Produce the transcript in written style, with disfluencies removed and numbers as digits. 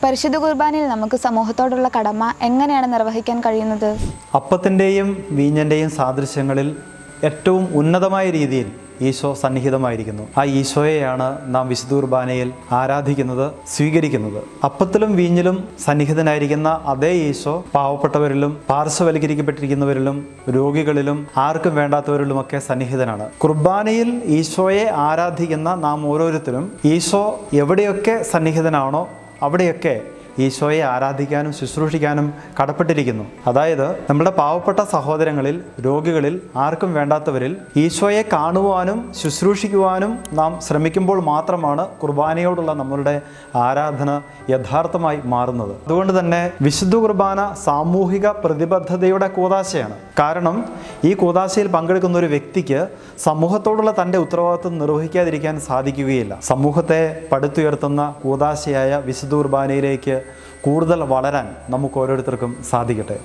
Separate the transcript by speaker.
Speaker 1: പരിശുദ്ധ കുർബാനയിൽ നമുക്ക് സമൂഹത്തോടുള്ള കടമ എങ്ങനെയാണ് നിർവഹിക്കാൻ കഴിയുന്നത്?
Speaker 2: അപ്പത്തിൻ്റെയും വീഞ്ഞൻ്റെയും സാദൃശ്യങ്ങളിൽ ഏറ്റവും ഉന്നതമായ രീതിയിൽ ഈശോ സന്നിഹിതമായിരിക്കുന്നു. ആ ഈശോയെയാണ് നാം വിശുദ്ധ കുർബാനയിൽ ആരാധിക്കുന്നത്, സ്വീകരിക്കുന്നത്. അപ്പത്തിലും വീഞ്ഞിലും സന്നിഹിതനായിരിക്കുന്ന അതേ ഈശോ പാവപ്പെട്ടവരിലും പാർശ്വവൽക്കരിക്കപ്പെട്ടിരിക്കുന്നവരിലും രോഗികളിലും ആർക്കും വേണ്ടാത്തവരിലുമൊക്കെ സന്നിഹിതനാണ്. കുർബാനയിൽ ഈശോയെ ആരാധിക്കുന്ന നാം ഓരോരുത്തരും ഈശോ എവിടെയൊക്കെ സന്നിഹിതനാണോ അവിടെയൊക്കെ ഈശോയെ ആരാധിക്കാനും ശുശ്രൂഷിക്കാനും കടപ്പെട്ടിരിക്കുന്നു. അതായത് നമ്മുടെ പാവപ്പെട്ട സഹോദരങ്ങളിൽ, രോഗികളിൽ, ആർക്കും വേണ്ടാത്തവരിൽ ഈശോയെ കാണുവാനും ശുശ്രൂഷിക്കുവാനും നാം ശ്രമിക്കുമ്പോൾ മാത്രമാണ് കുർബാനയോടുള്ള നമ്മളുടെ ആരാധന യഥാർത്ഥമായി മാറുന്നത്. അതുകൊണ്ട് തന്നെ വിശുദ്ധ കുർബാന സാമൂഹിക പ്രതിബദ്ധതയുടെ കൂദാശയാണ്. കാരണം ഈ കൂദാശയിൽ പങ്കെടുക്കുന്ന ഒരു വ്യക്തിക്ക് സമൂഹത്തോടുള്ള തൻ്റെ ഉത്തരവാദിത്വം നിർവഹിക്കാതിരിക്കാൻ സാധിക്കുകയില്ല. സമൂഹത്തെ പടുത്തുയർത്തുന്ന കൂദാശയായ വിശുദ്ധ കുർബാനയിലേക്ക് കൂടുതൽ വളരാൻ നമുക്ക് ഓരോരുത്തർക്കും സാധിക്കട്ടെ.